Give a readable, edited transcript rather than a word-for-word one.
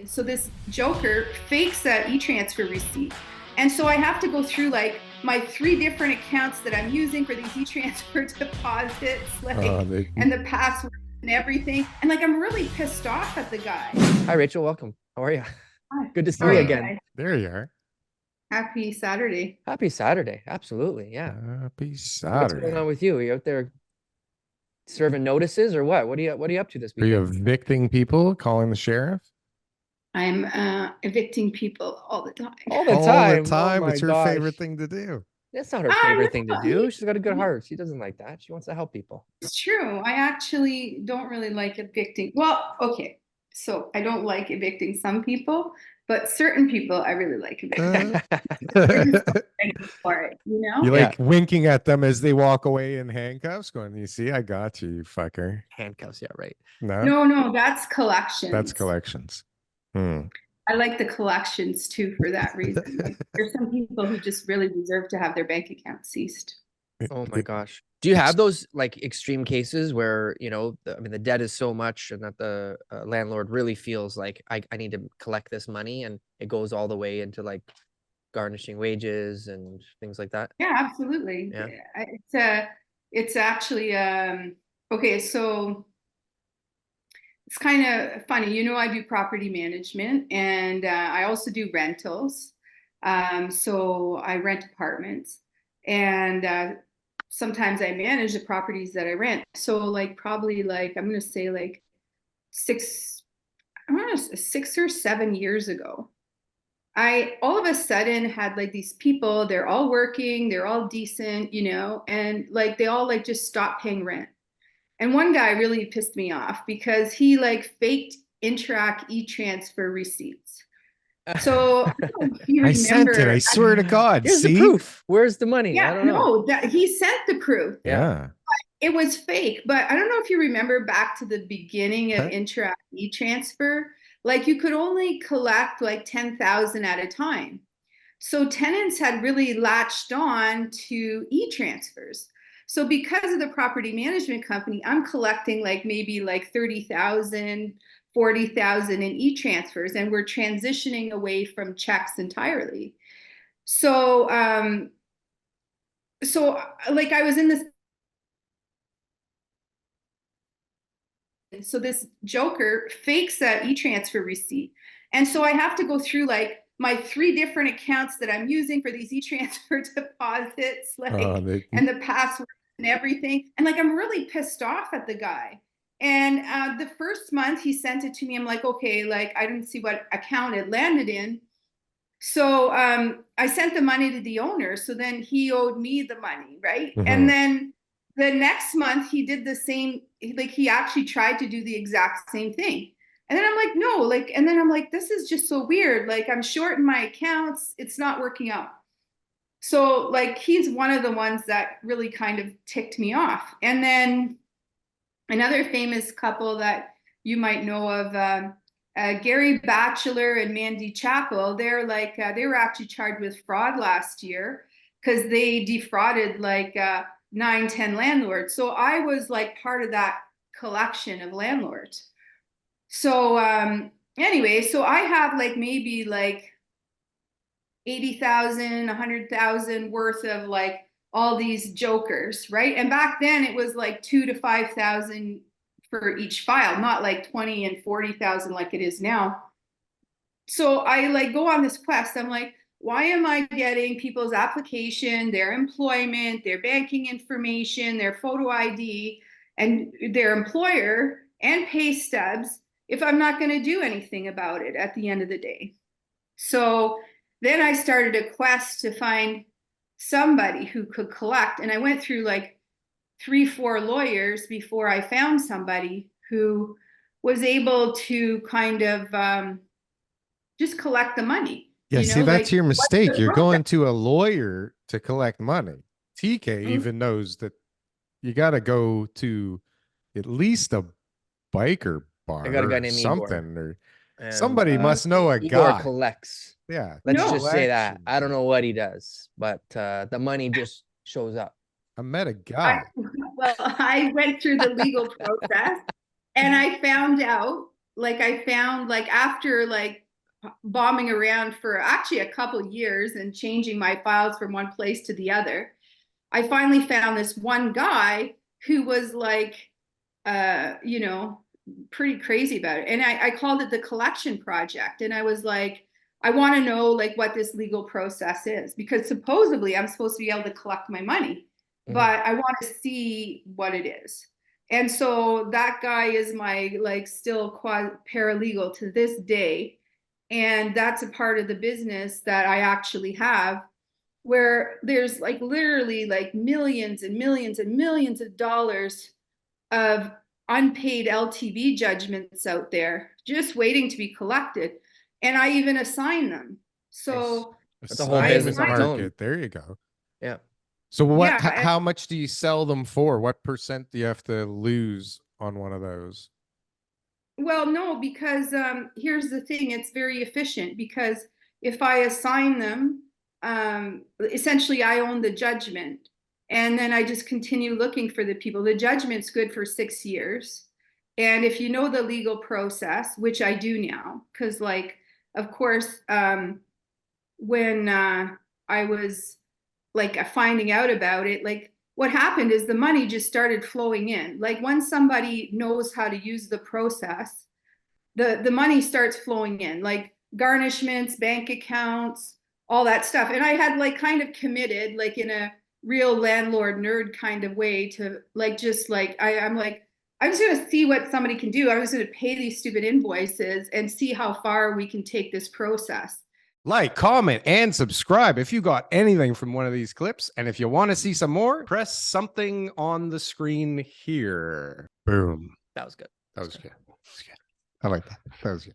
So this joker fakes a e-transfer receipt. And so I have to go through like my 3 different accounts that I'm using for these e-transfer deposits, and the password and everything. And like, I'm really pissed off at the guy. Hi, Rachel. Welcome. How are you? Hi. Good to see How are you you again. guys? There you are. Happy Saturday. Happy Saturday. Absolutely. Yeah. Happy What's going Saturday. on with you? Are you out there serving notices or what? What are you up to this Are you weekend? evicting people, calling the sheriff? I'm evicting people all the time. All the All the time. Oh time. my It's her gosh. favorite thing to do. That's not her favorite thing to No, do. She's got a good heart. She doesn't like that. She wants to help people. it's true. I actually don't really like evicting. Well, okay. So I don't like evicting some people, but certain people I really like evicting. They're just so thankful for it, you know? You Yeah. like winking at them as they walk away in handcuffs, going, "You see, I got you, you fucker." Handcuffs. Yeah, right. No, No, that's collections. that's collections. Hmm. I like the collections too for that reason. Like, there's some people who just really deserve to have their bank account seized. Oh my gosh. Do you have those like extreme cases where, I mean, the debt is so much and that the landlord really feels like I need to collect this money and it goes all the way into like garnishing wages and things like that? Yeah, absolutely. Yeah. It's actually okay, so it's kind of funny. I do property management and I also do rentals. So I rent apartments and sometimes I manage the properties that I rent. So like probably like I'm gonna say like six, I want to 6 or 7 years ago, I all of a sudden had like these people, they're all working, they're all decent, and like they all like just stopped paying rent. And one guy really pissed me off because he like faked Interac e-transfer receipts. So I don't know if you I sent it. remember. I swear to God. Here's the See? proof. Where's the money? I Yeah, don't know. no, that he sent the proof. Yeah. It was fake, but I don't know if you remember back to the beginning of Huh? Interac e-transfer. Like you could only collect like 10,000 at a time. So tenants had really latched on to e-transfers. So because of the property management company, I'm collecting like maybe like 30,000, 40,000 in e-transfers, and we're transitioning away from checks entirely. So like I was in this, so this joker fakes a e-transfer receipt. And so I have to go through like my 3 different accounts that I'm using for these e-transfer deposits, and the password and everything. And like, I'm really pissed off at the guy. And the first month he sent it to me, I'm like, okay, like I didn't see what account it landed in. So I sent the money to the owner. So then he owed me the money, right? Mhm. And then the next month he did the same, like he actually tried to do the exact same thing. And then I'm like, no, like, and then I'm like, this is just so weird. Like I'm short in my accounts. It's not working out. So like he's one of the ones that really kind of ticked me off. And then another famous couple that you might know of, Gary Batchelor and Mandy Chappell, they're like, they were actually charged with fraud last year because they defrauded like 9, 10 landlords. So I was like part of that collection of landlords. So anyway, so I have like maybe like 80,000, 100,000 worth of like all these jokers, right? And back then it was like 2 to 5,000 for each file, not like 20 and 40,000 like it is now. So I like go on this quest. I'm like, why am I getting people's application, their employment, their banking information, their photo ID, and their employer and pay stubs if I'm not going to do anything about it at the end of the day? So then I started a quest to find somebody who could collect. And I went through like 3, 4 lawyers before I found somebody who was able to kind of just collect the money. Yeah, see, that's Like your what's mistake. the You're process? going to a lawyer to collect money. TK even knows that you got to go to at least a biker I got a bar guy or named Igor, something, or and somebody must know a Igor guy. collects. Yeah. Let's No. just say that. I don't Collections. know what he does, but the money just shows up. I met a guy. Well, I went through the legal process and I found out like I found like after like bombing around for actually a couple years and changing my files from one place to the other, I finally found this one guy who was like, you know, pretty crazy about it. And I called it the collection project. And I was like, I want to know like what this legal process is, because supposedly I'm supposed to be able to collect my money, but I want to see what it is. And so that guy is my like still quasi paralegal to this day. And that's a part of the business that I actually have, where there's like literally like millions and millions and millions of dollars of unpaid LTV judgments out there just waiting to be collected. And I even assign them. So That's a whole Assignment business on its own. market. There you go. Yeah. So what? Yeah, How much do you sell them for? What percent do you have to lose on one of those? well, no, because here's the thing, it's very efficient, because if I assign them, essentially I own the judgment, and then I just continue looking for the people. The judgment's good for 6 years. And if you know the legal process, which I do now, because like, of course, when I was like finding out about it, like what happened is the money just started flowing in. Like once somebody knows how to use the process, the money starts flowing in, like garnishments, bank accounts, all that stuff. And I had like kind of committed, like in a real landlord nerd kind of way, to like just like I'm like, I'm just gonna see what somebody can do. I was gonna pay these stupid invoices and see how far we can take this process. Like, comment, and subscribe if you got anything from one of these clips. And if you want to see some more, press something on the screen here. Boom. That was good. That was good. I like that. That was good.